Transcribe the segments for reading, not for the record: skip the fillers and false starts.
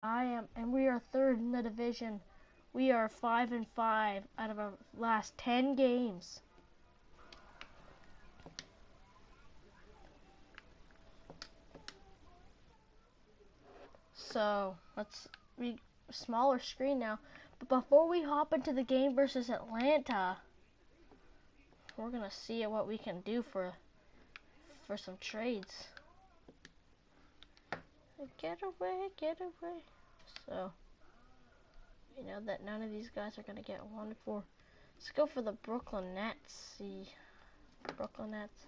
I am, and we are third in the division. We are 5-5 out of our last 10 games. So let's be smaller screen now. But before we hop into the game versus Atlanta, we're gonna see what we can do for some trades. Get away, get away. So you know that none of these guys are gonna get 1-4. Let's go for the Brooklyn Nets. See, Brooklyn Nets.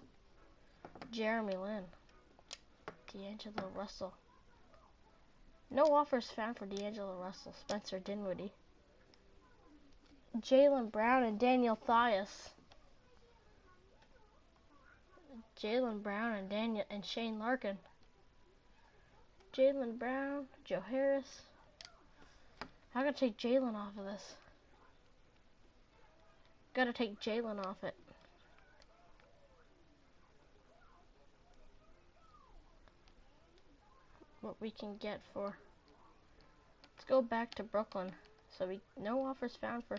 Jeremy Lin, D'Angelo Russell. No offers found for D'Angelo Russell. Spencer Dinwiddie. Jaylen Brown and Daniel Thias. Jaylen Brown and Shane Larkin. Jaylen Brown, Joe Harris. I gotta take Jaylen off of this. Gotta take Jaylen off it. What we can get for. Let's go back to Brooklyn. So no offers found for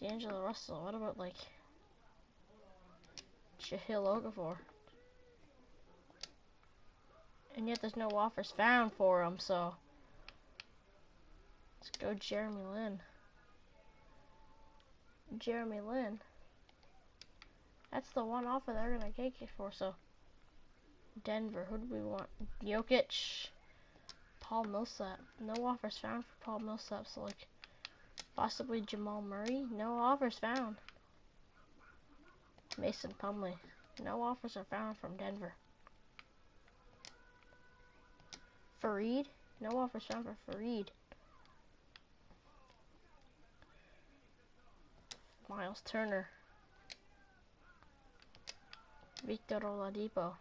D'Angelo Russell. What about like Shahil Okafor? And yet there's no offers found for him, so let's go Jeremy Lin. Jeremy Lin. That's the one offer they're gonna take it for, so Denver, who do we want? Jokic. Paul Millsap. No offers found for Paul Millsap, so like possibly Jamal Murray. No offers found. Mason Plumlee. No offers are found from Denver. Fareed. No offers found for Fareed. Miles Turner. Victor Oladipo.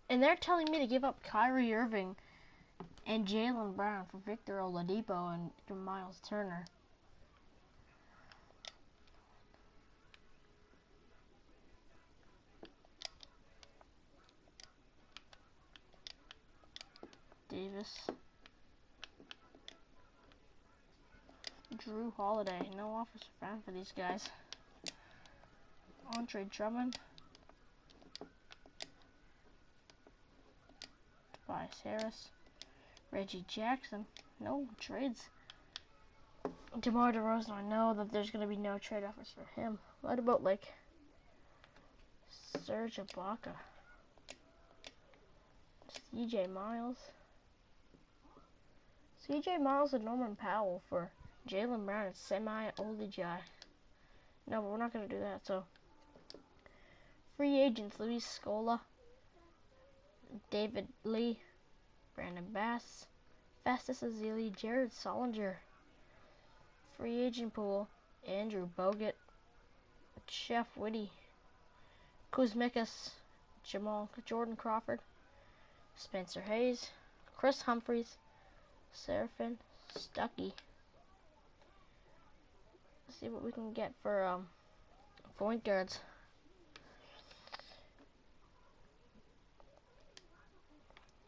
And they're telling me to give up Kyrie Irving and Jaylen Brown for Victor Oladipo and Miles Turner. Davis. Drew Holiday. No offers are found for these guys. Andre Drummond. Tobias Harris. Reggie Jackson. No trades. DeMar DeRozan, I know that there's going to be no trade offers for him. What about, like, Serge Ibaka? CJ Miles. CJ Miles and Norman Powell for Jaylen Brown and Semi Olijai. No, but we're not going to do that, so. Free agents, Luis Scola. David Lee. Brandon Bass. Festus Ezeli. Jared Solinger. Free agent pool, Andrew Bogut, Jeff Whitty, Kuzmikas, Jordan Crawford, Spencer Hayes, Chris Humphries, Serafin Stuckey. Let's see what we can get for point guards.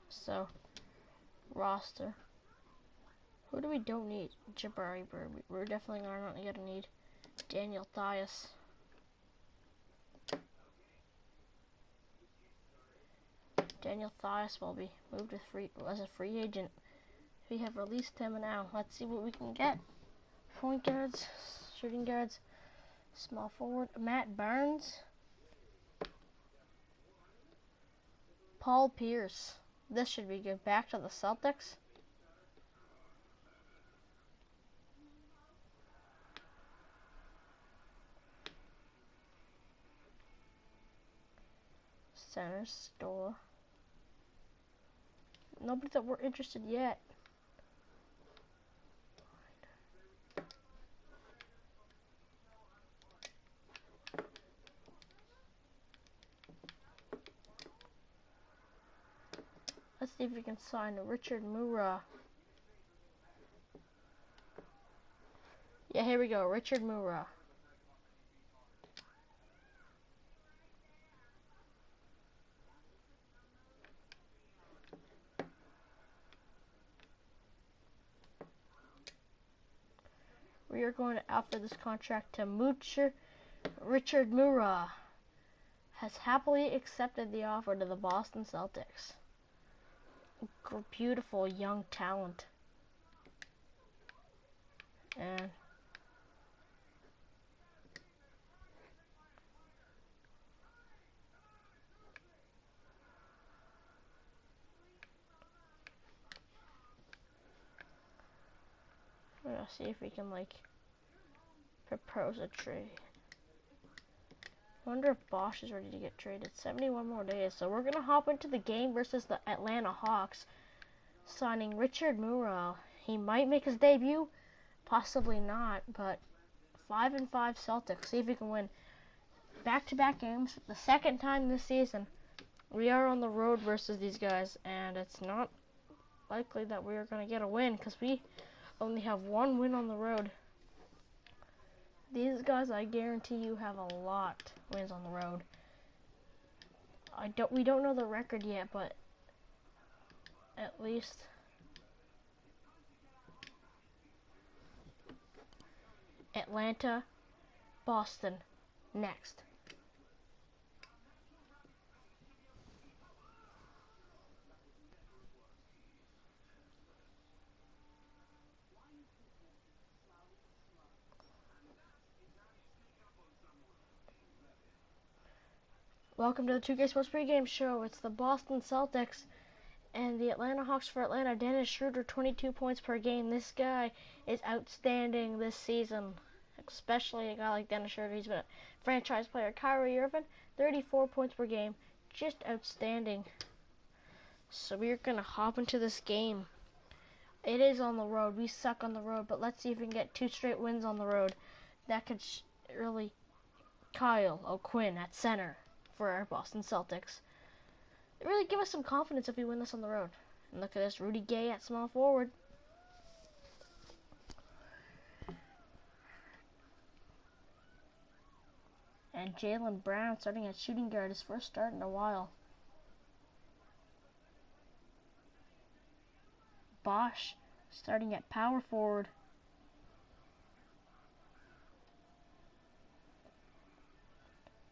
So, roster. Who do we don't need? Jabari Bird. We're definitely not gonna need Daniel Thias. Daniel Thias will be moved as a free agent. We have released him now. Let's see what we can get. Point guards, shooting guards, small forward, Matt Barnes, Paul Pierce. This should be good. Back to the Celtics. Center store. Nobody that we're interested yet. Let's see if we can sign Richard Mura. Yeah, here we go. Richard Mura. we are going to offer this contract to Richard Mura. Has happily accepted the offer to the Boston Celtics. Beautiful young talent. And we're gonna see if we can propose a trade. Wonder if Bosch is ready to get traded. 71 more days. So we're gonna hop into the game versus the Atlanta Hawks, signing Richard Mura. He might make his debut, possibly not, but 5-5 Celtics. See if we can win back-to-back games. The second time this season, we are on the road versus these guys, and it's not likely that we are gonna get a win because we only have one win on the road. These guys, I guarantee you, have a lot wins on the road. We don't know the record yet, but at least Atlanta, Boston, next. Welcome to the 2K Sports pregame show. It's the Boston Celtics and the Atlanta Hawks for Atlanta. Dennis Schroeder, 22 points per game. This guy is outstanding this season, especially a guy like Dennis Schroeder. He's been a franchise player. Kyrie Irving, 34 points per game. Just outstanding. So we're going to hop into this game. It is on the road. We suck on the road, but let's see if we can get 2 straight wins on the road. That could really... Kyle O'Quinn at center for our Boston Celtics. It really give us some confidence if we win this on the road. And look at this, Rudy Gay at small forward. And Jaylen Brown starting at shooting guard, his first start in a while. Bosch starting at power forward.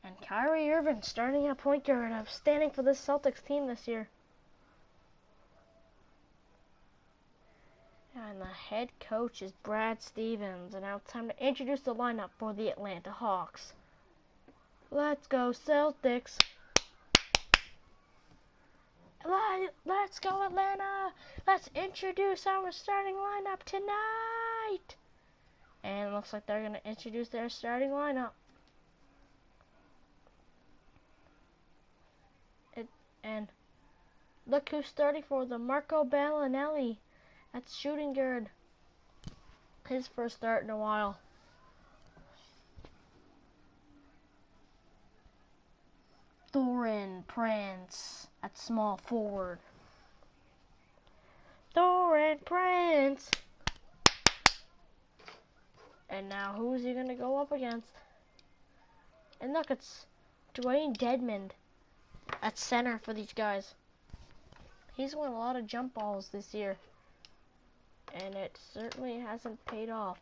And Kyrie Irving starting at point guard, outstanding for this Celtics team this year. And the head coach is Brad Stevens. And now it's time to introduce the lineup for the Atlanta Hawks. Let's go Celtics. Let's go Atlanta. Let's introduce our starting lineup tonight. And it looks like they're going to introduce their starting lineup. And look who's starting for them, Marco Bellinelli. That's shooting guard. His first start in a while. Thorin Prince at small forward. Thorin Prince. And now who's he going to go up against? And look, it's Dwayne Dedmon at center for these guys. He's won a lot of jump balls this year, and it certainly hasn't paid off.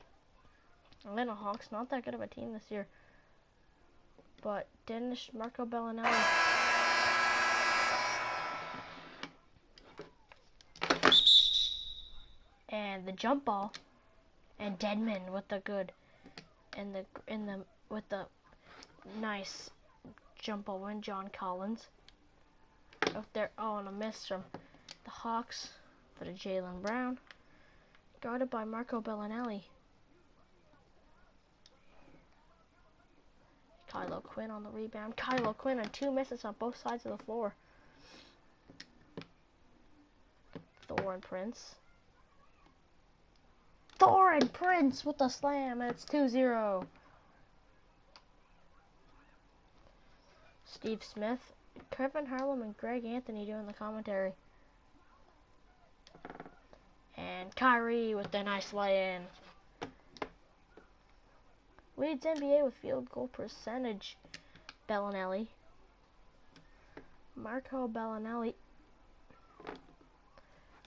Atlanta Hawks, not that good of a team this year. But Marco Bellinelli. And the jump ball. And Dedmon with the good. And with the nice jump ball win, John Collins. Up there, and a miss from the Hawks for the Jaylen Brown. Guarded by Marco Bellinelli. Kyle O'Quinn on the rebound. Kyle O'Quinn on 2 misses on both sides of the floor. Thorin Prince. Thorin Prince with the slam, and it's 2-0. Steve Smith, Kevin Harlan, and Greg Anthony doing the commentary. And Kyrie with the nice lay-in. Leads NBA with field goal percentage. Bellinelli. Marco Bellinelli.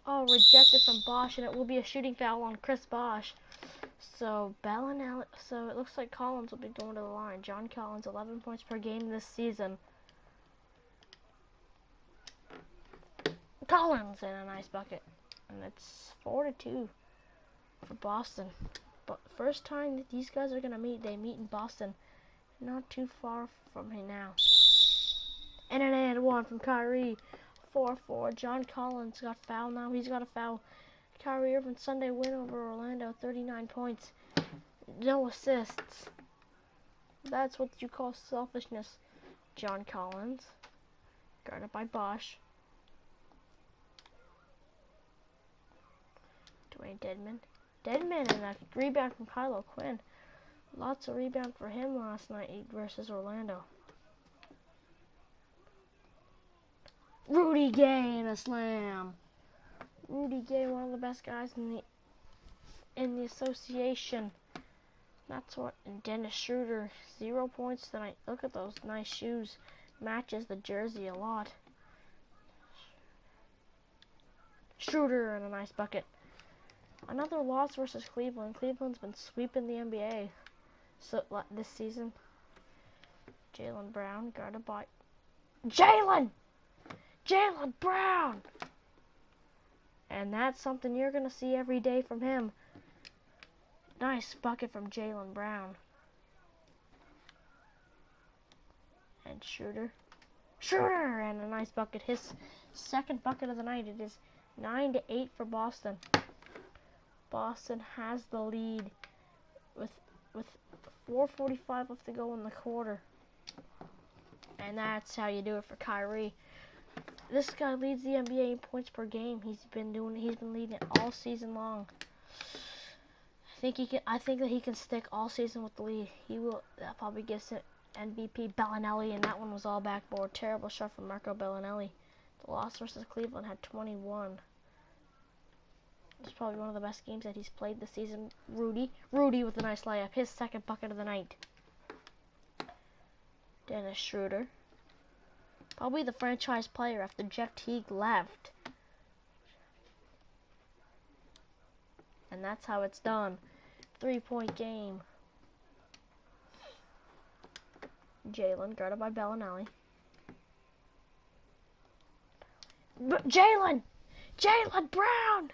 Oh, rejected from Bosch, and it will be a shooting foul on Chris Bosch. So Bellinelli. So it looks like Collins will be going to the line. John Collins, 11 points per game this season. Collins in a nice bucket, and it's 4-2 for Boston. But first time that these guys are gonna meet, they meet in Boston, not too far from here now. And an and one from Kyrie, 4-4. John Collins got fouled now. He's got a foul. Kyrie Irving Sunday win over Orlando, 39 points, no assists. That's what you call selfishness. John Collins, guarded by Bosch. Dwayne Dedman. Dedman and a rebound from Kylo Quinn. Lots of rebound for him last night versus Orlando. Rudy Gay in a slam. Rudy Gay, one of the best guys in the association. That's what. And Dennis Schroeder, 0 points tonight. Look at those nice shoes. Matches the jersey a lot. Schroeder and a nice bucket. Another loss versus Cleveland. Cleveland's been sweeping the NBA this season. Jaylen Brown guarded by Jaylen Brown. And that's something you're going to see every day from him. Nice bucket from Jaylen Brown. And Schroeder and a nice bucket. His second bucket of the night. It is 9-8 for Boston. Boston has the lead with 4:45 left to go in the quarter. And that's how you do it for Kyrie. This guy leads the NBA in points per game. He's been leading it all season long. I think that he can stick all season with the lead. That probably gives it MVP Bellinelli, and that one was all backboard. Terrible shot from Marco Bellinelli. The loss versus Cleveland had 21. It's probably one of the best games that he's played this season. Rudy with a nice layup. His second bucket of the night. Dennis Schroeder. Probably the franchise player after Jeff Teague left. And that's how it's done. 3-point game. Jaylen, guarded by Bellinelli. Jaylen Brown!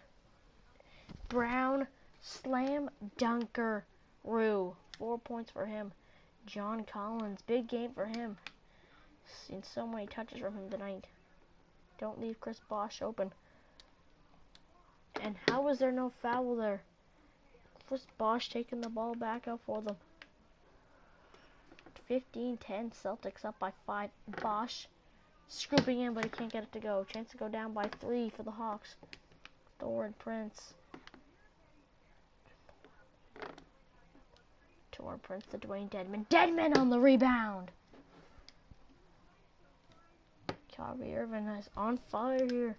Brown, slam dunker, 4 points for him. John Collins, big game for him. Seen so many touches from him tonight. Don't leave Chris Bosh open. And how was there no foul there? Chris Bosh taking the ball back out for them. 15-10, Celtics up by 5. Bosh scooping in, but he can't get it to go. Chance to go down by 3 for the Hawks. Taurean Prince. Taurean Prince to Dwayne Dedman. Dedman on the rebound. Kyrie Irving is on fire here.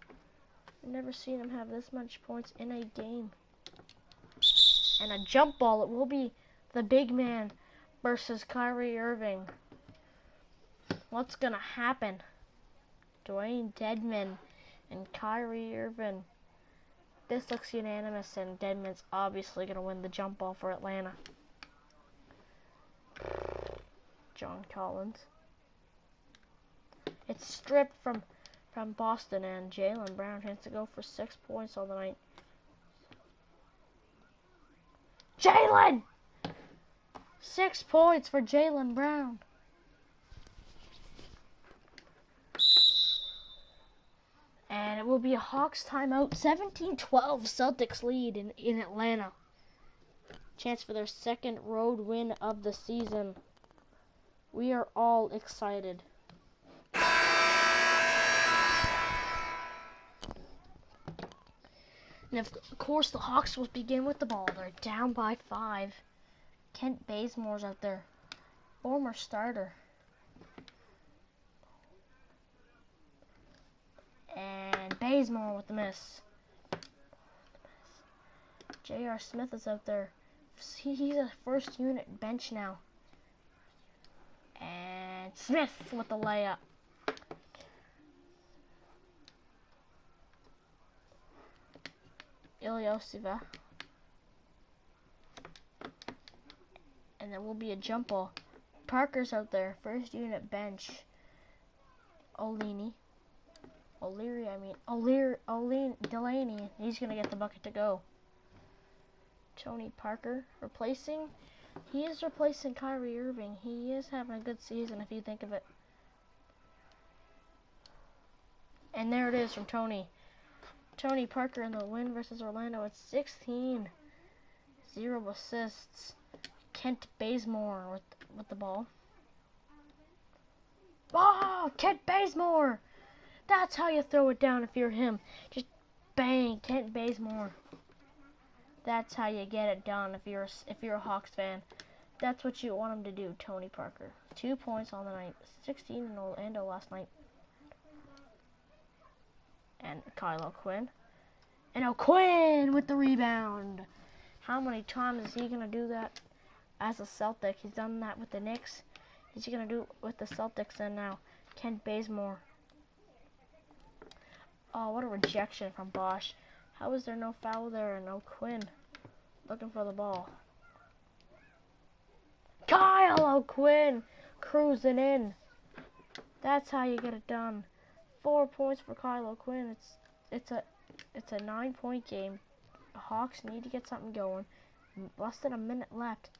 I've never seen him have this much points in a game. And a jump ball. It will be the big man versus Kyrie Irving. What's gonna happen? Dwayne Dedman and Kyrie Irving. This looks unanimous, and Dedman's obviously gonna win the jump ball for Atlanta. John Collins. It's stripped from Boston, and Jaylen Brown has to go for 6 points all the night. Jaylen! 6 points for Jaylen Brown. And it will be a Hawks timeout. 17-12 Celtics lead in Atlanta. Chance for their second road win of the season. We are all excited. And of course the Hawks will begin with the ball. They're down by 5. Kent Bazemore's out there. Former starter. And Bazemore with the miss. J.R. Smith is out there. He's a first unit bench now. And Smith with the layup. Ilyasova. And there will be a jump ball. Parker's out there. First unit bench. O'Leary, Delaney. He's going to get the bucket to go. Tony Parker replacing. He is replacing Kyrie Irving. He is having a good season if you think of it. And there it is from Tony. Tony Parker in the win versus Orlando at 16. 0 assists. Kent Bazemore with the ball. Oh, Kent Bazemore! That's how you throw it down if you're him. Just bang, Kent Bazemore. That's how you get it done if you're a Hawks fan. That's what you want him to do, Tony Parker. 2 points on the night. 16 in Orlando last night. And Kyle O'Quinn. And O'Quinn with the rebound. How many times is he going to do that as a Celtic? He's done that with the Knicks. He's going to do it with the Celtics. And now Kent Bazemore. Oh, what a rejection from Bosch. How is there no foul there? And O'Quinn looking for the ball. Kyle O'Quinn cruising in. That's how you get it done. 4 points for Kyle O'Quinn. It's a 9-point game. The Hawks need to get something going. Less than a minute left.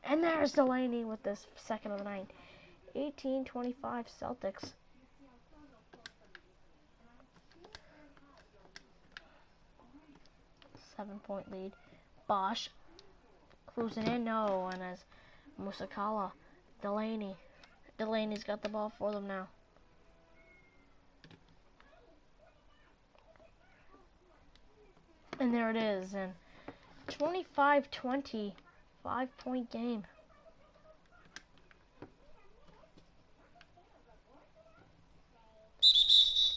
And there's Delaney with this second of the night. 18-25 Celtics. Seven-point lead. Bosch cruising in. No, and as Musakala. Delaney. Delaney's got the ball for them now. And there it is. And 25-20. 5-point game.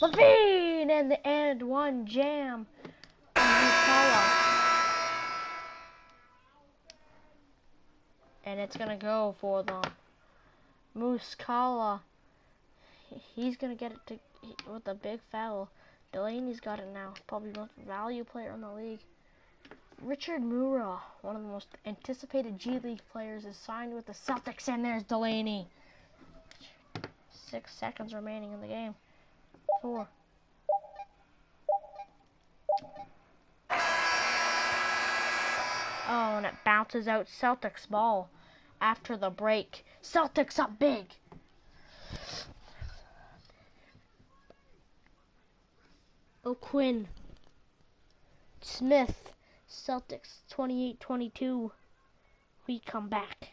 Levine and the and one jam. And it's gonna go for the Muscala. He's gonna get it with a big foul. Delaney's got it now. Probably the most value player in the league. Richard Mura, one of the most anticipated G League players, is signed with the Celtics, and there's Delaney. 6 seconds remaining in the game. 4. Oh, and it bounces out Celtics ball after the break. Celtics up big. O'Quinn. Smith. Celtics 28-22. We come back.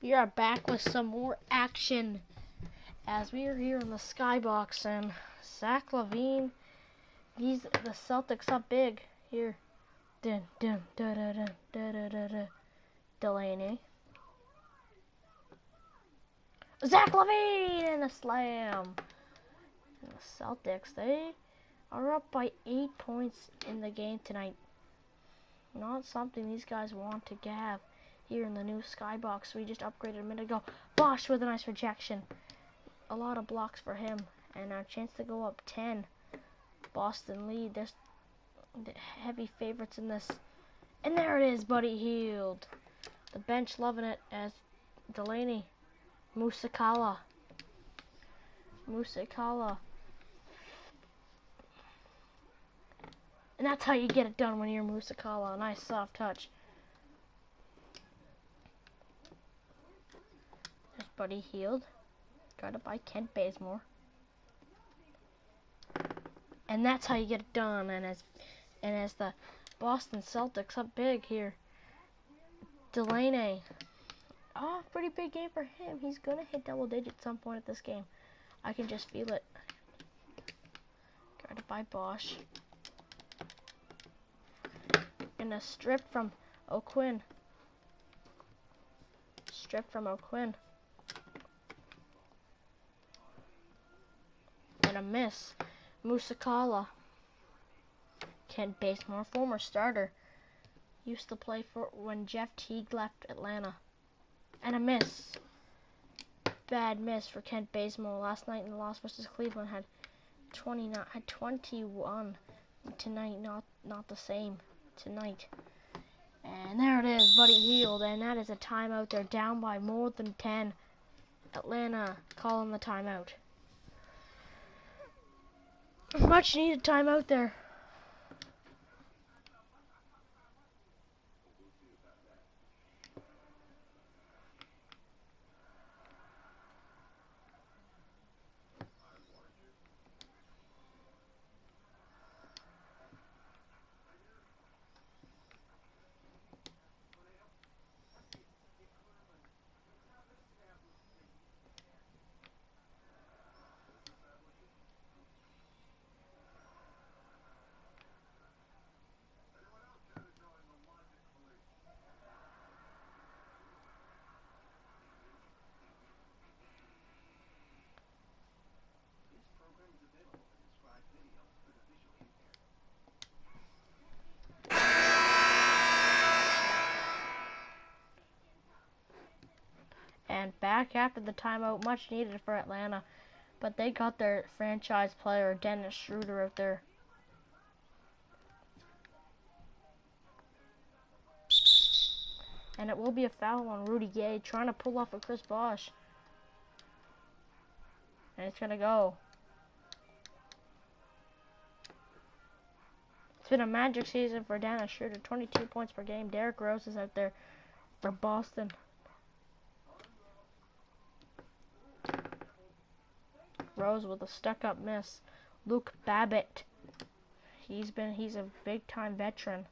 We are back with some more action as we are here in the skybox, and Zach LaVine, he's the Celtics up big here. Dun, dun, da, da, da, da, da, da, da. Delaney. Zach LaVine and a slam. And the Celtics, they are up by 8 points in the game tonight. Not something these guys want to have here in the new skybox we just upgraded a minute ago. Bosch with a nice rejection. A lot of blocks for him, and a chance to go up 10. Boston lead. There's the heavy favorites in this. And there it is, Buddy Hield. The bench loving it as Delaney. Musakala. And that's how you get it done when you're Musakala. A nice soft touch. There's Buddy Hield. Guarded by Kent Bazemore. And that's how you get it done. And as the Boston Celtics up big here. Delaney. Oh, pretty big game for him. He's going to hit double digits at some point at this game. I can just feel it. Guarded by Bosch. Gonna strip from O'Quinn. Strip from O'Quinn. And a miss. Musakala. Kent Bazemore, former starter. Used to play for when Jeff Teague left Atlanta. And a miss. Bad miss for Kent Bazemore. Last night in the loss versus Cleveland had 21. Tonight, not the same. Tonight. And there it is, Buddy Hield. And that is a timeout. They're down by more than 10. Atlanta calling the timeout. Much needed timeout there. And back after the timeout, much needed for Atlanta. But they got their franchise player, Dennis Schroeder, out there. And it will be a foul on Rudy Gay, trying to pull off a Chris Bosh. And it's going to go. It's been a magic season for Dennis Schroeder, 22 points per game. Derrick Rose is out there for Boston. Rose with a stuck-up miss. Luke Babbitt. He's a big-time veteran.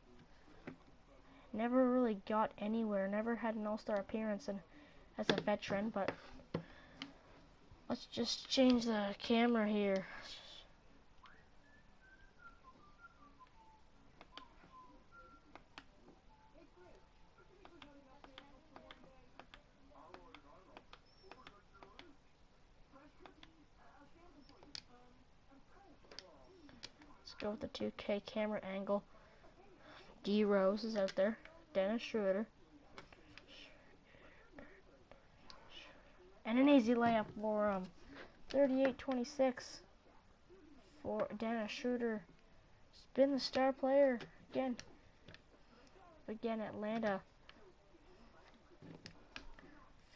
Never really got anywhere. Never had an All-Star appearance as a veteran, but let's just change the camera here. Let's go with the 2K camera angle. D Rose is out there. Dennis Schroeder. And an easy layup for 38-26 for Dennis Schroeder. He's been the star player again. Atlanta.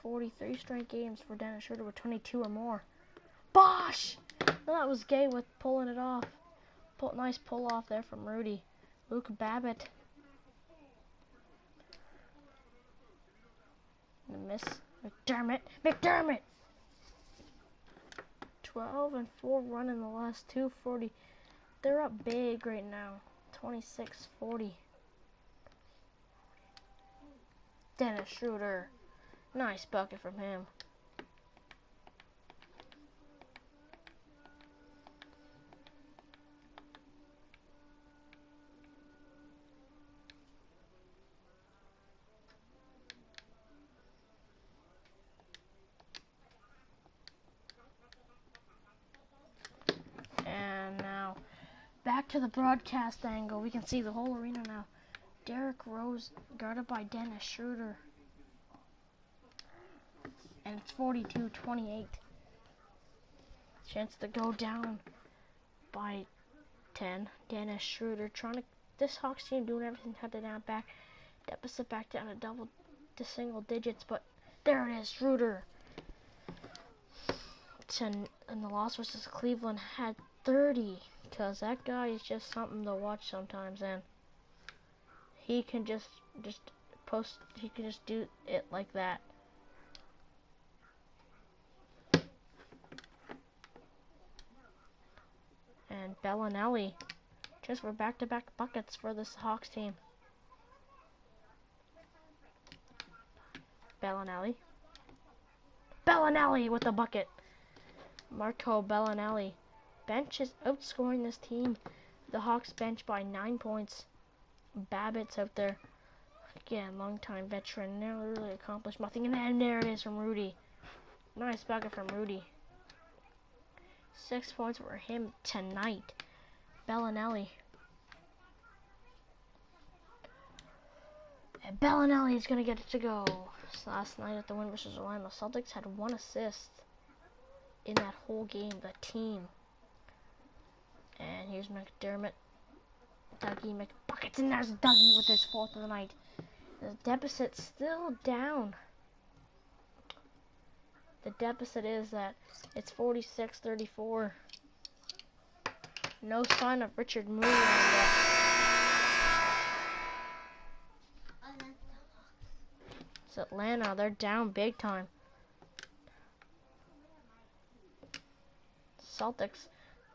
43 straight games for Dennis Schroeder with 22 or more. Bosh! Well, that was Gay with pulling it off. Nice pull off there from Rudy. Luke Babbitt. And a miss. McDermott! 12 and 4 run in the last 2:40. They're up big right now. 26-40. Dennis Schroeder. Nice bucket from him. And now, back to the broadcast angle. We can see the whole arena now. Derrick Rose guarded by Dennis Schroeder. And it's 42-28. Chance to go down by 10. Dennis Schroeder trying to... This Hawks team doing everything to cut it down back. Deficit back down to single digits. But there it is, Schroeder. And the loss versus Cleveland had 30. Because that guy is just something to watch sometimes. And he can just post... He can just do it like that. And Bellinelli, just for back-to-back buckets for this Hawks team. Bellinelli with the bucket. Marco Bellinelli bench is outscoring this team. The Hawks bench by 9 points. Babbitt's out there. Again, long-time veteran. Never really accomplished nothing. And then there it is from Rudy. Nice bucket from Rudy. 6 points for him tonight. Bellinelli. And Bellinelli is going to get it to go. So last night at the win versus Orlando, Celtics had 1 assist in that whole game, the team. And here's McDermott. Dougie McBuckets, and there's Dougie with his 4th of the night. The deficit's still down. The deficit is that it's 46-34. No sign of Richard Moody on that. It's Atlanta. They're down big time. Celtics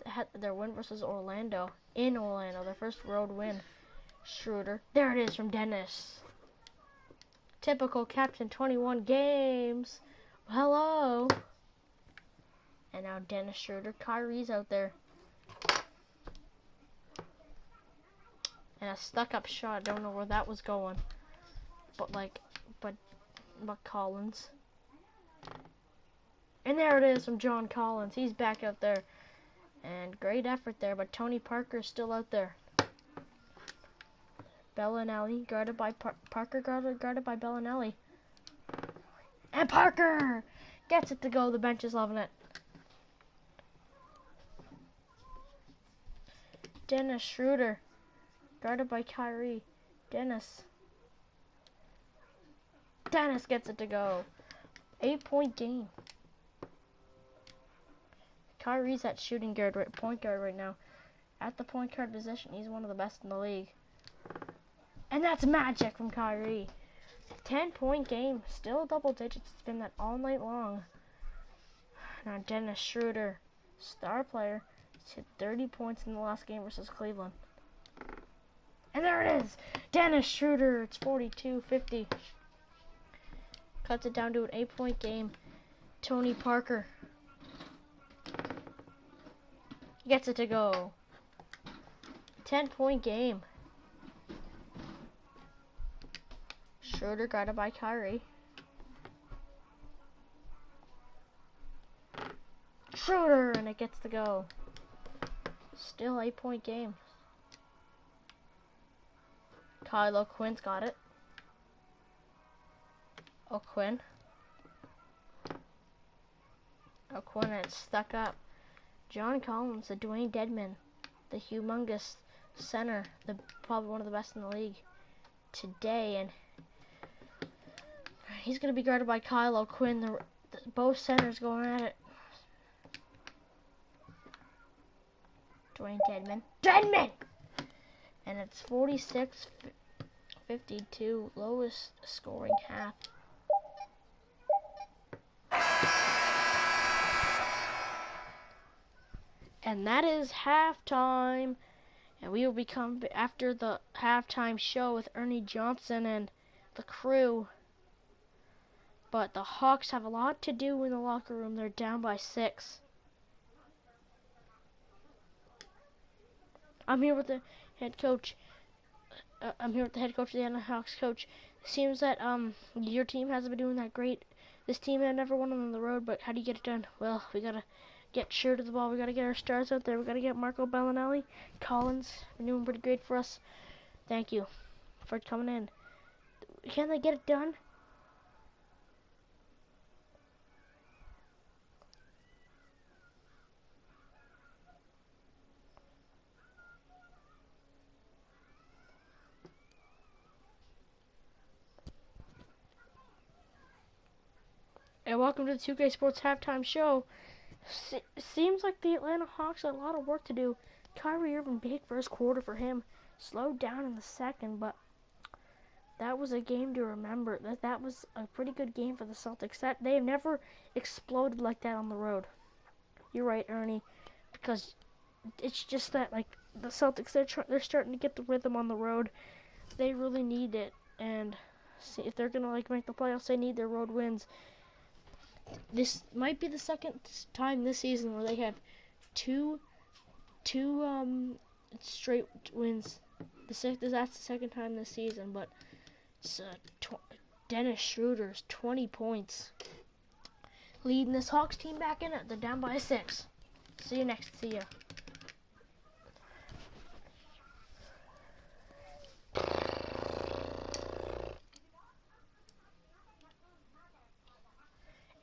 had their win versus Orlando. In Orlando, their first road win. Schroeder. There it is from Dennis. Typical captain, 21 games. Hello. And now Dennis Schroeder. Kyrie's out there. And a stuck-up shot. I don't know where that was going. But Collins. And there it is from John Collins. He's back out there. And great effort there, but Tony Parker is still out there. Bellinelli guarded by Parker, guarded by Bellinelli. And Parker gets it to go. The bench is loving it. Dennis Schroeder guarded by Kyrie. Dennis gets it to go. 8-point game. Kyrie's at shooting guard, point guard right now. At the point guard position, he's one of the best in the league. And that's magic from Kyrie. 10-point game, still double digits. It's been that all night long. Now Dennis Schroeder, star player, hit 30 points in the last game versus Cleveland. And there it is, Dennis Schroeder. It's 42-50. Cuts it down to an 8-point game. Tony Parker gets it to go. 10-point game. Schroeder guarded by Kyrie. Schroeder, and it gets to go. Still 8-point game. Kyle O'Quinn's got it. O'Quinn, it's stuck up. John Collins, the Dwayne Dedman, the humongous center, probably one of the best in the league today, and he's going to be guarded by Kyle O'Quinn. Both centers going at it. Dwayne Dedman! And it's 46-52, lowest scoring half. And that is halftime. And we will become after the halftime show with Ernie Johnson and the crew. But the Hawks have a lot to do in the locker room. They're down by 6. I'm here with the head coach. I'm here with the head coach of the Hawks coach. It seems that your team hasn't been doing that great. This team had never won on the road, but how do you get it done? Well, we gotta get sure to the ball. We gotta get our stars out there. We gotta get Marco Bellinelli, Collins. Been doing pretty great for us. Thank you for coming in. Can they get it done? And welcome to the 2K Sports Halftime Show. Seems like the Atlanta Hawks had a lot of work to do. Kyrie Irving, big first quarter for him. Slowed down in the second, but that was a game to remember. That was a pretty good game for the Celtics. They've never exploded like that on the road. You're right, Ernie, because it's just that like the Celtics, they're starting to get the rhythm on the road. They really need it, and see if they're gonna like make the playoffs, they need their road wins. This might be the second time this season where they have 2 2 straight wins. That's the second time this season, but it's Dennis Schroeder's 20 points. Leading this Hawks team back in it. They're down by 6. See you next. See ya.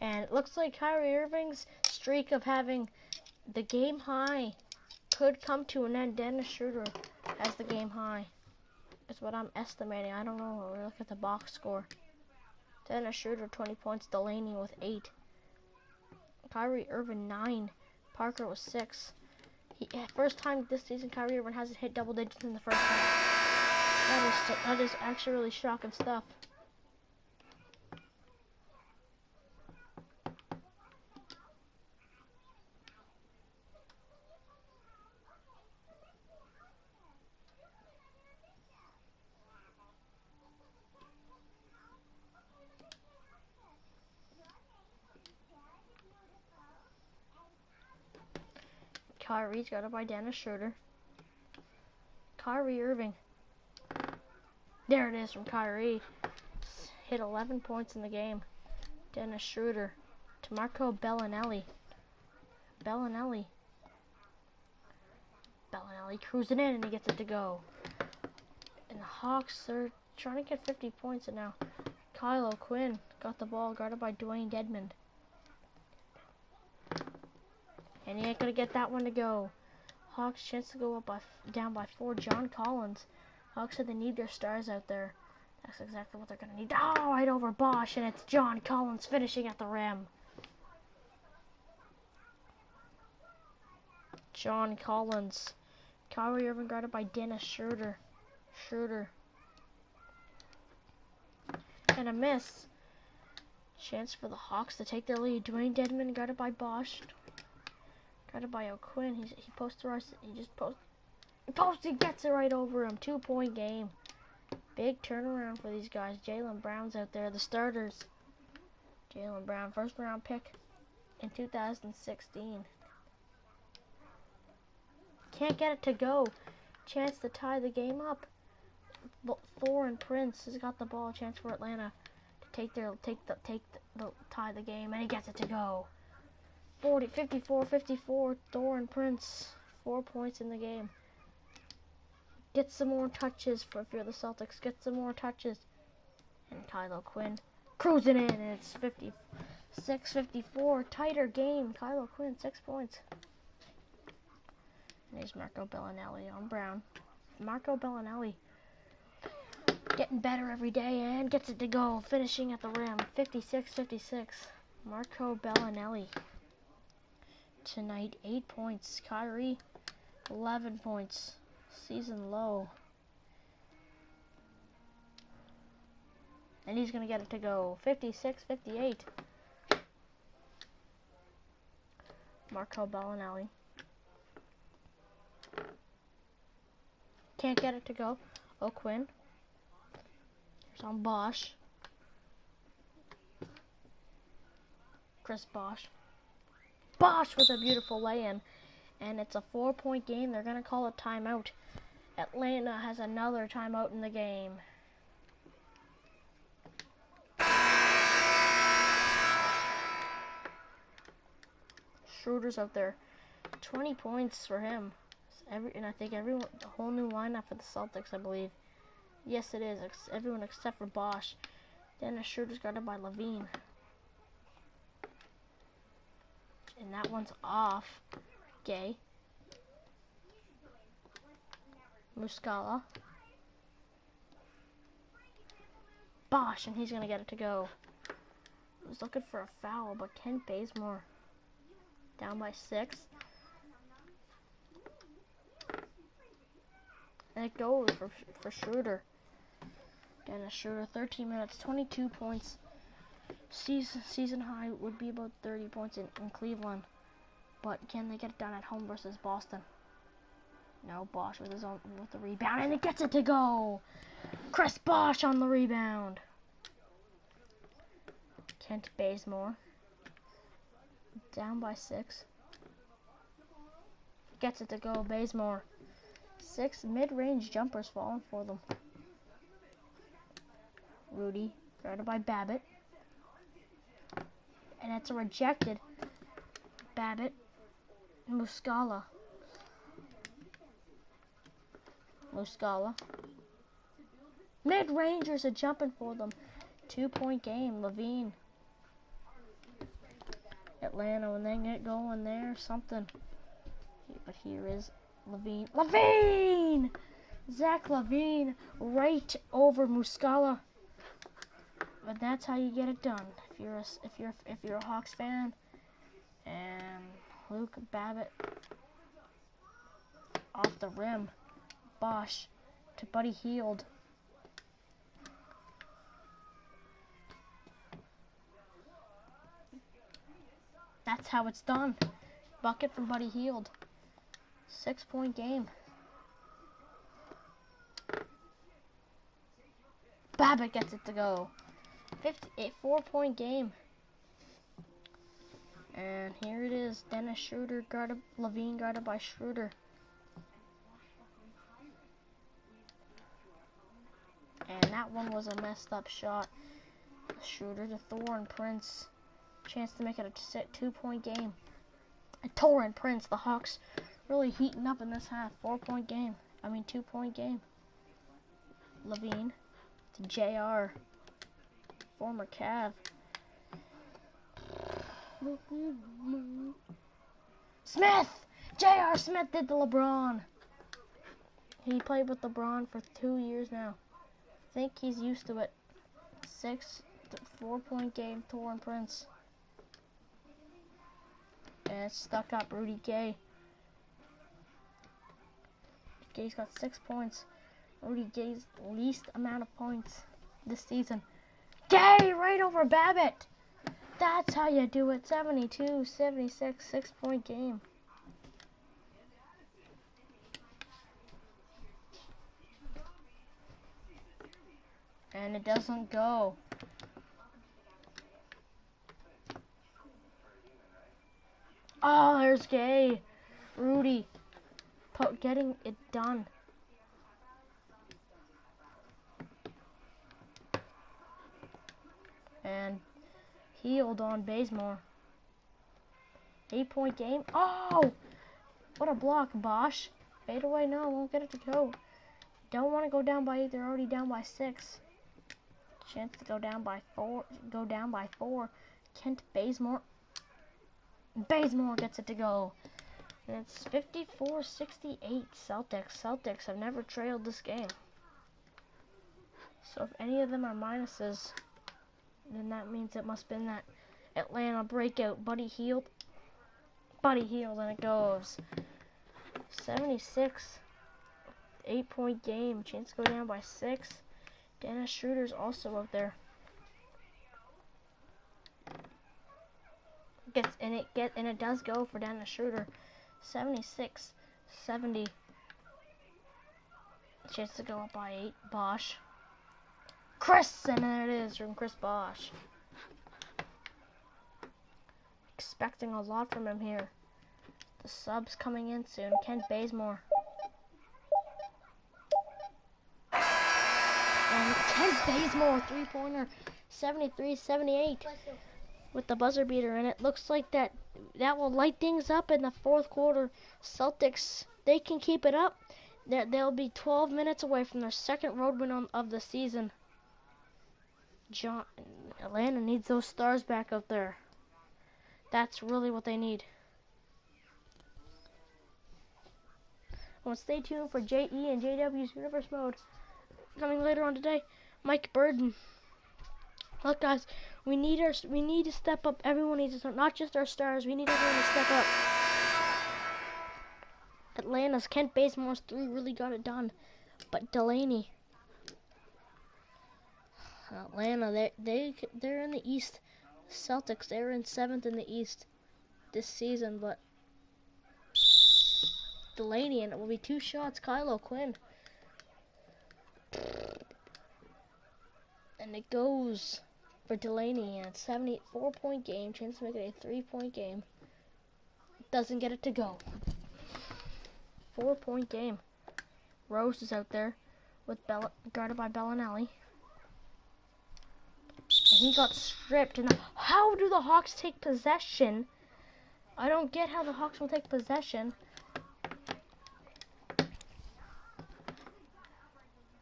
And it looks like Kyrie Irving's streak of having the game high could come to an end. Dennis Schroeder has the game high. Is what I'm estimating. I don't know. We'll look at the box score. Dennis Schroeder 20 points. Delaney with 8. Kyrie Irving 9. Parker was 6. First time this season Kyrie Irving hasn't hit double digits in the first half. That is actually really shocking stuff. Kyrie's got it by Dennis Schroeder. Kyrie Irving. There it is from Kyrie. Hit 11 points in the game. Dennis Schroeder to Marco Bellinelli. Bellinelli cruising in and he gets it to go. And the Hawks are trying to get 50 points and now Kyle O'Quinn got the ball guarded by Dwayne Dedmon. And he ain't gonna get that one to go. Hawks chance to go up down by 4. John Collins. Hawks said they need their stars out there. That's exactly what they're gonna need. Oh, right over Bosch, and it's John Collins finishing at the rim. John Collins. Kyrie Irving guarded by Dennis Schroeder. And a miss. Chance for the Hawks to take their lead. Dwayne Dedmon guarded by Bosch. Guarded by O'Quinn. He posterized it. He gets it right over him. 2-point game. Big turnaround for these guys. Jaylen Brown's out there. The starters. Jaylen Brown, first round pick in 2016. Can't get it to go. Chance to tie the game up. Thor and Prince has got the ball. Chance for Atlanta to tie the game, and he gets it to go. 54-54. Thor and Prince, 4 points in the game. Get some more touches if you're the Celtics. Get some more touches. And Kyle O'Quinn cruising in, and it's 56-54. Tighter game. Kyle O'Quinn, 6 points. And there's Marco Bellinelli on Brown. Marco Bellinelli getting better every day and gets it to go. Finishing at the rim. 56-56. Marco Bellinelli. Tonight, 8 points. Kyrie, 11 points. Season low. And he's going to get it to go. 56-58. Marco Bellinelli. Can't get it to go. O'Quinn. Here's on Bosch. Chris Bosch. Bosch with a beautiful lay-in. And it's a 4-point game. They're going to call a timeout. Atlanta has another timeout in the game. Schroeder's out there. 20 points for him. And I think everyone, the whole new lineup for the Celtics, I believe. Yes, it is. Everyone except for Bosch. Dennis Schroeder's guarded by Levine. And that one's off. Gay. Muscala. Bosch, and he's going to get it to go. I was looking for a foul, but Kent Bazemore down by 6. And it goes for Schroeder. Dennis Schroeder, 13 minutes, 22 points. Season high would be about 30 points in Cleveland. But can they get it done at home versus Boston? No, Bosch with the rebound, and it gets it to go. Chris Bosch on the rebound. Kent Bazemore down by 6. Gets it to go. Bazemore. 6 mid-range jumpers falling for them. Rudy, guarded by Babbitt. And it's a rejected. Babbitt. Muscala. Mid-rangers are jumping for them. 2-point game. Levine. Atlanta, when they get going there, something. But here is Levine. Levine! Zach Levine right over Muscala. But that's how you get it done. If you're a Hawks fan. And Luke Babbitt off the rim. Bosch to Buddy Hield. That's how it's done. Bucket from Buddy Hield. 6-point game. Babbitt gets it to go. 4-point game. And here it is. Dennis Schroeder guarded, Levine guarded by Schroeder. And that one was a messed up shot. Schroeder to Thor Prince. Chance to make it a 2-point game. And Torrent Prince, the Hawks really heating up in this half. 2-point game. Levine to JR. Former Cav. Smith! J.R. Smith did the LeBron. He played with LeBron for 2 years now. I think he's used to it. 4-point game, Torrent Prince. And it's stuck up, Rudy Gay. Gay's got 6 points. Rudy Gay's least amount of points this season. Gay right over Babbitt. That's how you do it. 72-76, 6-point game. And it doesn't go. Oh, there's Gay. Rudy getting it done. And Hield on Bazemore. 8-point game. Oh! What a block, Bosch. Fade away, no, won't get it to go. Don't want to go down by 8. They're already down by 6. Chance to go down by 4. Kent Bazemore. Bazemore gets it to go. And it's 54-68 Celtics. Celtics have never trailed this game. So if any of them are minuses, then that means it must have been that Atlanta breakout. Buddy Hield, and it goes. 76. 8-point game. Chance to go down by 6. Dennis Schroeder's also up there. And it does go for Dennis Schroeder. 76-70. Chance to go up by 8. Bosch. Chris, and there it is from Chris Bosch. Expecting a lot from him here. The subs coming in soon. Kent Bazemore. And Kent Bazemore, 3-pointer. 73-78. With the buzzer beater, and it looks like that will light things up in the 4th quarter. Celtics, they can keep it up. They'll be 12 minutes away from their 2nd road win of the season. Atlanta needs those stars back up there. That's really what they need. Well, stay tuned for JE and JW's Universe Mode coming later on today. Mike Burden. Look, guys, we need to step up. Everyone needs to, not just our stars. We need everyone to step up. Atlanta's Kent Bazemore's 3 really got it done, but Delaney. Atlanta, they're in the East. Celtics, they're in 7th in the East this season, but Delaney, and it will be 2 shots. Kylo Quinn. And it goes for Delaney, and it's 74-point game. Chance to make it a 3-point game. Doesn't get it to go. 4-point game. Rose is out there with guarded by Bellinelli. And he got stripped. And how do the Hawks take possession? I don't get how the Hawks will take possession.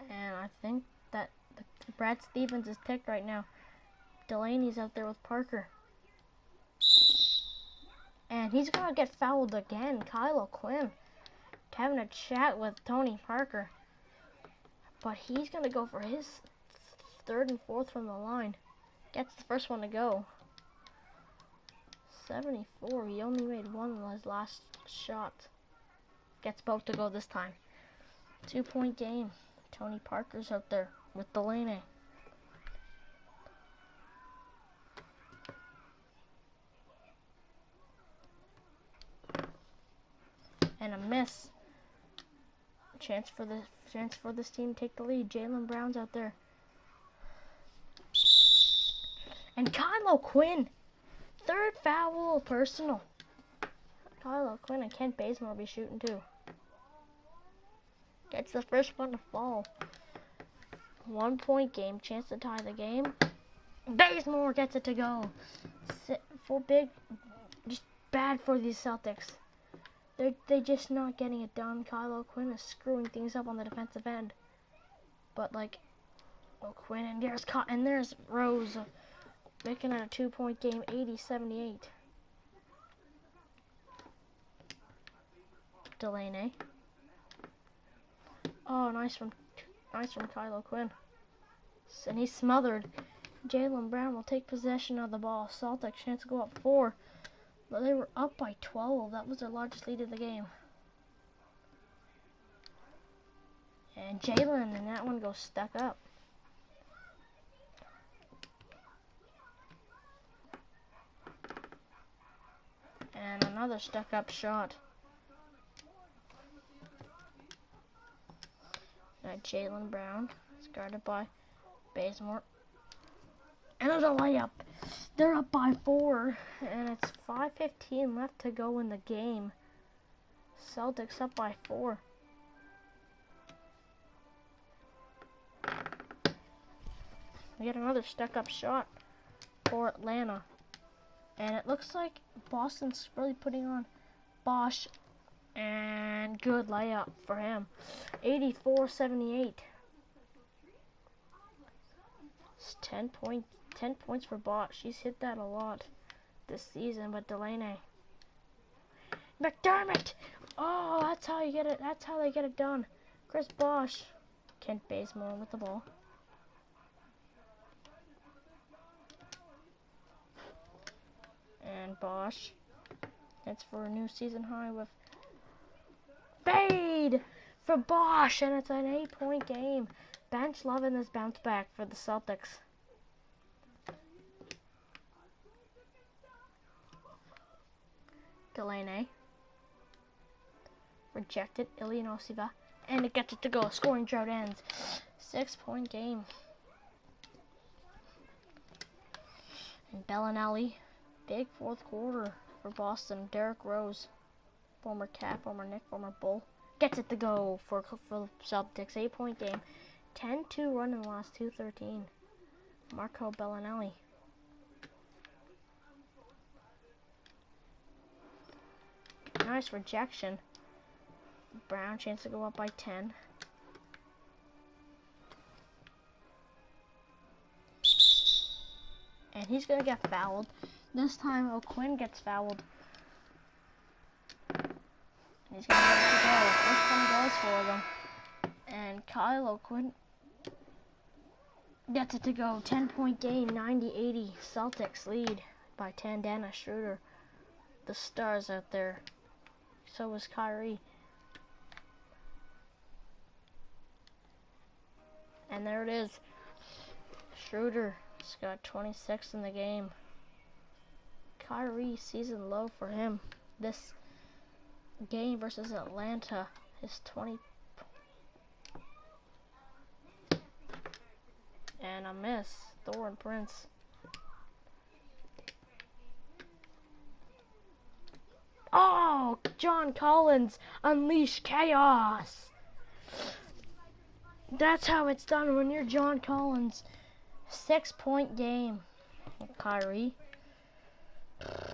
And I think that Brad Stevens is picked right now. Delaney's out there with Parker. And he's going to get fouled again. Kyle O'Quinn having a chat with Tony Parker. But he's going to go for his third and fourth from the line. Gets the first one to go. 74. He only made one in his last shot. Gets both to go this time. 2-point game. Tony Parker's out there with Delaney. And a miss. Chance for this team to take the lead. Jaylen Brown's out there. And Kyle O'Quinn. Third foul personal. Kyle O'Quinn and Kent Bazemore will be shooting too. Gets the first one to fall. 1-point game. Chance to tie the game. Bazemore gets it to go. Full big. Just bad for these Celtics. They're just not getting it done. Kyle O'Quinn is screwing things up on the defensive end. But like O'Quinn and there's Rose making it a 2-point game, 80-78. Delaney. Oh, nice from Kyle O'Quinn. And he's smothered. Jaylen Brown will take possession of the ball. Celtics chance to go up 4. But they were up by 12. That was their largest lead of the game. And Jaylen and that one goes stuck up. And another stuck up shot. Now Jaylen Brown is guarded by Bazemore. And there's a layup. They're up by 4, and it's 5:15 left to go in the game. Celtics up by 4. We get another stuck-up shot for Atlanta. And it looks like Boston's really putting on Bosch. And good layup for him. 84-78. It's 10 points for Bosch. She's hit that a lot this season, but Delaney. McDermott! Oh, that's how you get it. That's how they get it done. Chris Bosch. Kent Bazemore with the ball. And Bosch. That's for a new season high with fade for Bosch, and it's an 8-point game. Bench loving this bounce back for the Celtics. Delaney. Rejected. Ilianosiva. And it gets it to go. Scoring drought ends. 6-point game. And Bellinelli. Big fourth quarter for Boston. Derrick Rose. Former Cat, former Nick, former Bull. Gets it to go for Celtics. 8-point game. 10-2 run in the last 2:13. Marco Bellinelli. Nice rejection. Brown chance to go up by 10. And he's going to get fouled. This time O'Quinn gets fouled. And he's going to get it to go. First one goes for them. And Kyle O'Quinn gets it to go. 10-point game, 90-80. Celtics lead by 10. Dennis Schroeder. The stars out there. So was Kyrie. And there it is. Schroeder's got 26 in the game. Kyrie season low for him. This game versus Atlanta is 20. And a miss. Thor and Prince. Oh, John Collins, unleash chaos. That's how it's done when you're John Collins. 6-point game. Kyrie,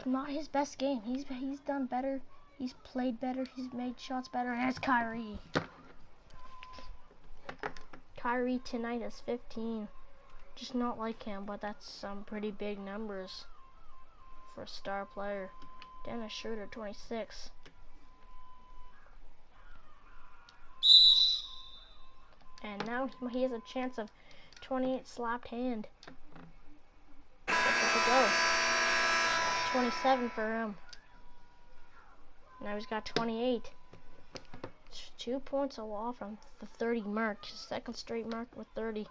not his best game. He's done better. He's played better. He's made shots better. And it's Kyrie. Kyrie tonight is 15. Just not like him, but that's some pretty big numbers for a star player. Dennis Schroeder, 26. And now he has a chance of 28 slapped hand. Gets it to go. 27 for him. Now he's got 28. 2 points off from the 30 mark. Second straight mark with 30.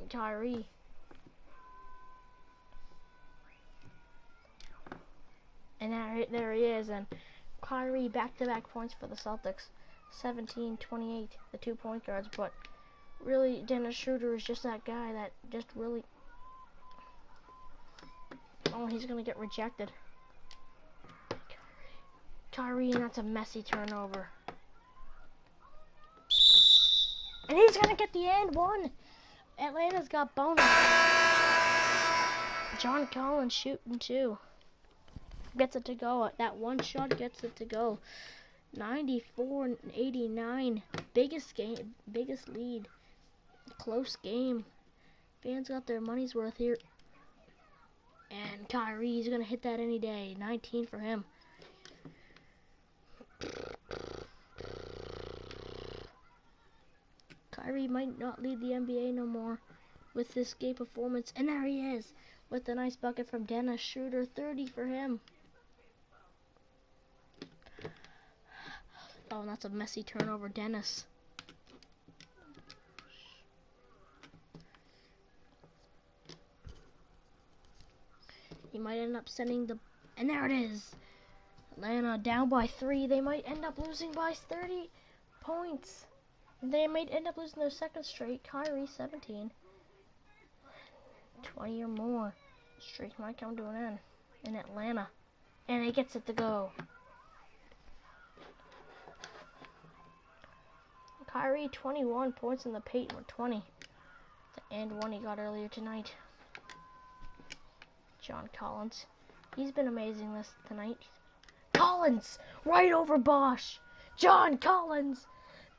Kyrie. And there he is. And Kyrie back-to-back points for the Celtics. 17, 28, the 2-point guards. But really, Dennis Schroeder is just that guy that just really... Oh, he's going to get rejected. Kyrie, and that's a messy turnover. And he's going to get the and one. Atlanta's got bonus. John Collins shooting too. Gets it to go. That one shot gets it to go. 94-89. Biggest game, biggest lead. Close game. Fans got their money's worth here. And Kyrie's gonna hit that any day. 19 for him. Kyrie might not lead the NBA no more with this game performance. And there he is with a nice bucket from Dennis Schroeder. 30 for him. Oh, and that's a messy turnover, Dennis. He might end up sending the... And there it is. Atlanta down by 3. They might end up losing by 30 points. They might end up losing their second straight. Kyrie, 17. 20 or more. Streak might come to an end in Atlanta. And he gets it to go. Kyrie, 21 points in the paint with 20. The and one he got earlier tonight. John Collins. He's been amazing this tonight. Collins! Right over Bosch! John Collins!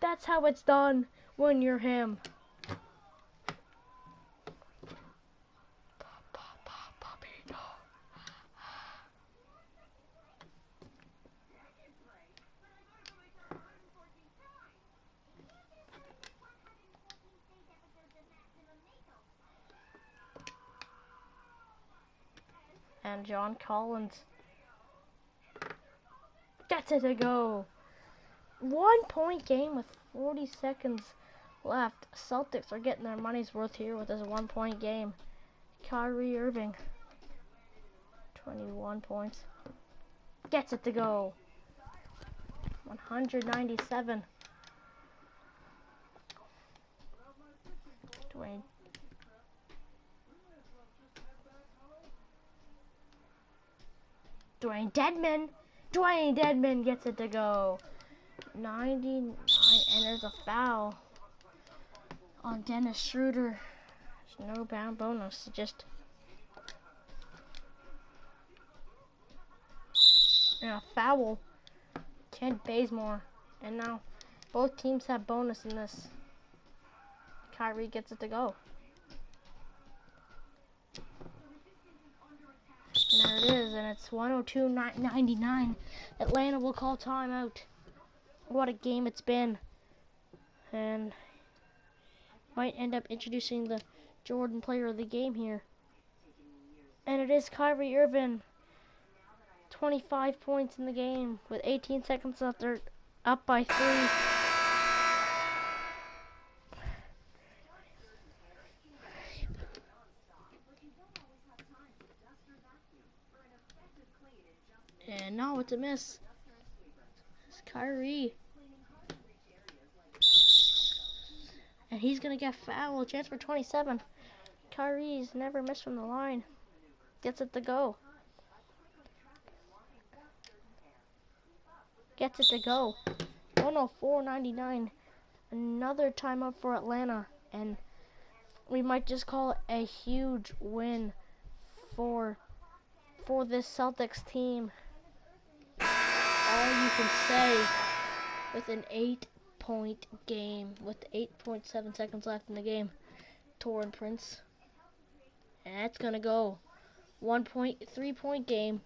That's how it's done when you're him. And John Collins gets it to go. 1 point game with 40 seconds left. Celtics are getting their money's worth here with this 1 point game. Kyrie Irving, 21 points. Gets it to go. 197. Dwayne Dedman gets it to go. 99, and there's a foul on Dennis Schroeder. There's no bound bonus, just and a foul. Kent Bazemore, and now both teams have bonus in this. Kyrie gets it to go. And there it is, and it's 102-99. Atlanta will call timeout. What a game it's been. And might end up introducing the Jordan player of the game here. And it is Kyrie Irving. 25 points in the game with 18 seconds left. They're up by 3. And no, it's a miss. It's Kyrie. And he's going to get fouled. Chance for 27. Kyrie's never missed from the line. Gets it to go. gets it to go. 104.99. Another timeout for Atlanta, and we might just call it a huge win for this Celtics team. All you can say with an 8-point game with 8.7 seconds left in the game. Torrin Prince. And that's gonna go 3-point game.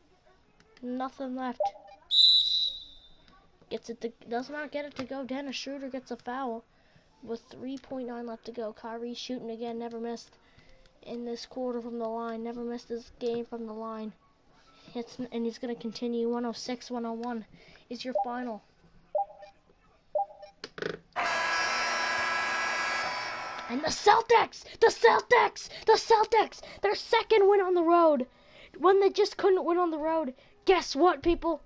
Nothing left. Does not get it to go. Dennis Schroeder gets a foul with 3.9 left to go. Kyrie shooting again, never missed in this quarter from the line. Never missed this game from the line. And he's gonna continue. 106-101 is your final. And the Celtics, their second win on the road. When they just couldn't win on the road. Guess what, people?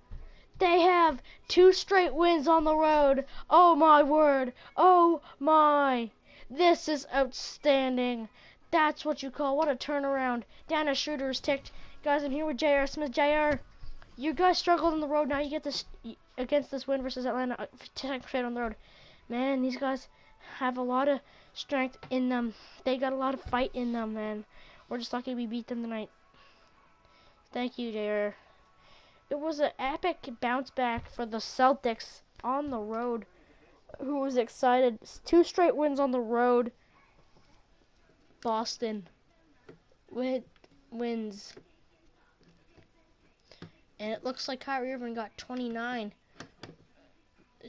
They have 2 straight wins on the road. Oh my word. Oh my. This is outstanding. That's what you call, what a turnaround. Dennis Schroeder is ticked. Guys, I'm here with J.R. Smith. J.R., you guys struggled on the road. Now you get this against this win versus Atlanta. Second straight on the road. Man, these guys have a lot of strength in them. They got a lot of fight in them, man. We're just lucky we beat them tonight. Thank you, JR. It was an epic bounce back for the Celtics on the road. Who was excited? 2 straight wins on the road. Boston wins. And it looks like Kyrie Irving got 29.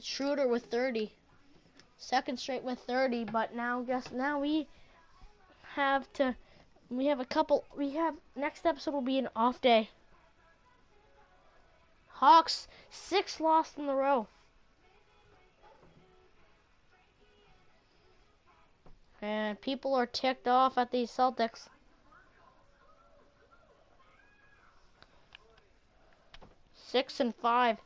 Schroeder with 30. Second straight with 30, but now we have next episode will be an off day. Hawks 6 lost in a row. And people are ticked off at these Celtics. Six and 5.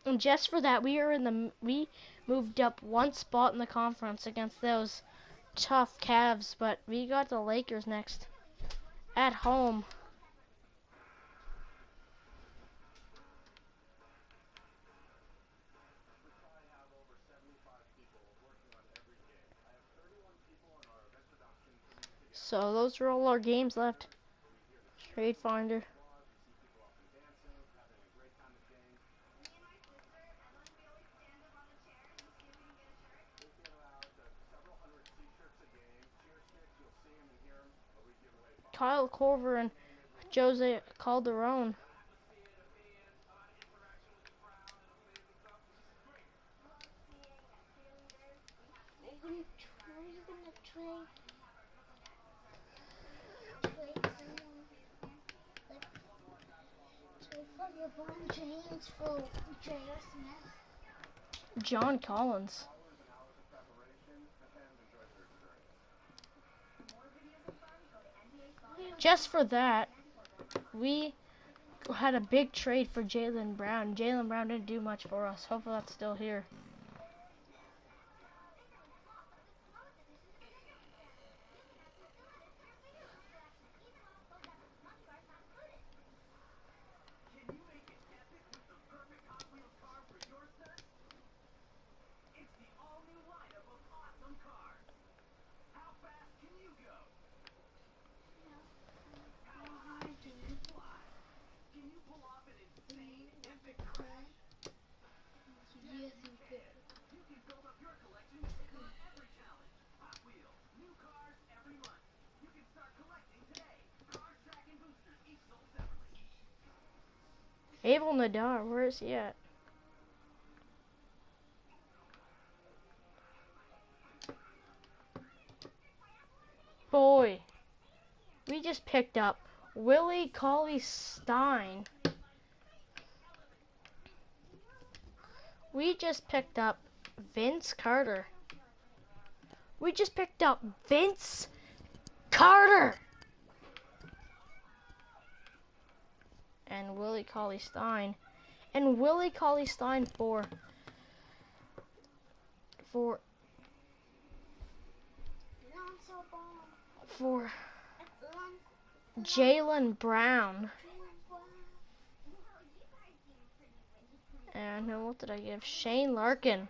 And just for that, we moved up 1 spot in the conference against those tough Cavs, but we got the Lakers next at home. So those are all our games left. Trade Finder. Kyle Korver and Jose Calderon. John Collins. Just for that, we had a big trade for Jaylen Brown. Jaylen Brown didn't do much for us. Hopefully that's still here. Abel Nadar, where is he at? Boy, we just picked up Willie Cauley-Stein. We just picked up Vince Carter. We just picked up Vince Carter! And Willie Cauley-Stein. And Willie Cauley-Stein for Jaylen Brown. And what did I give? Shane Larkin.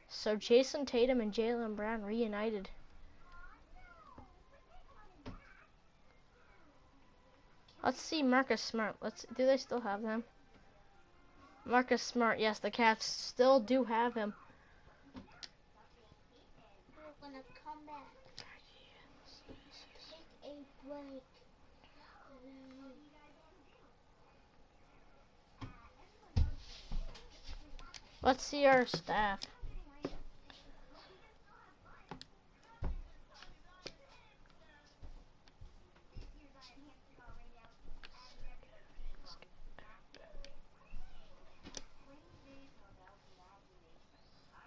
So Jason Tatum and Jaylen Brown reunited. Let's see Marcus Smart. Do they still have them? Marcus Smart, yes, the Cavs still do have him. We're gonna come back. Take a break. Let's see our staff.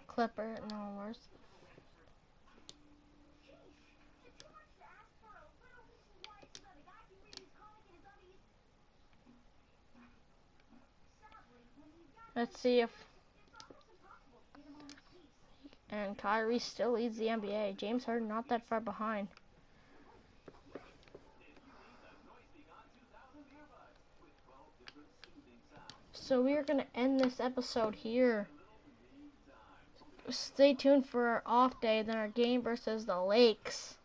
Clipper, no worse. Let's see if... And Kyrie still leads the NBA. James Harden not that far behind. So we are going to end this episode here. Stay tuned for our off day, then our game versus the Lakes.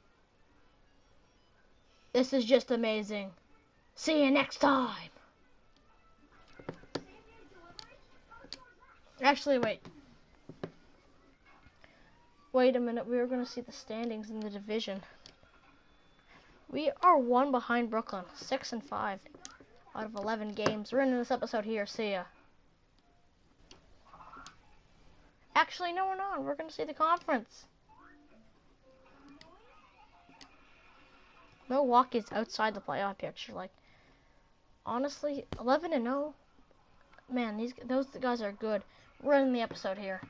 This is just amazing. See you next time. Actually, wait. Wait a minute. We were going to see the standings in the division. We are 1 behind Brooklyn. 6-5 out of 11 games. We're ending this episode here. See ya. Actually, no, we're not. We're going to see the conference. Milwaukee's outside the playoff picture. Like, honestly, 11-0. Man, those guys are good. We're ending the episode here.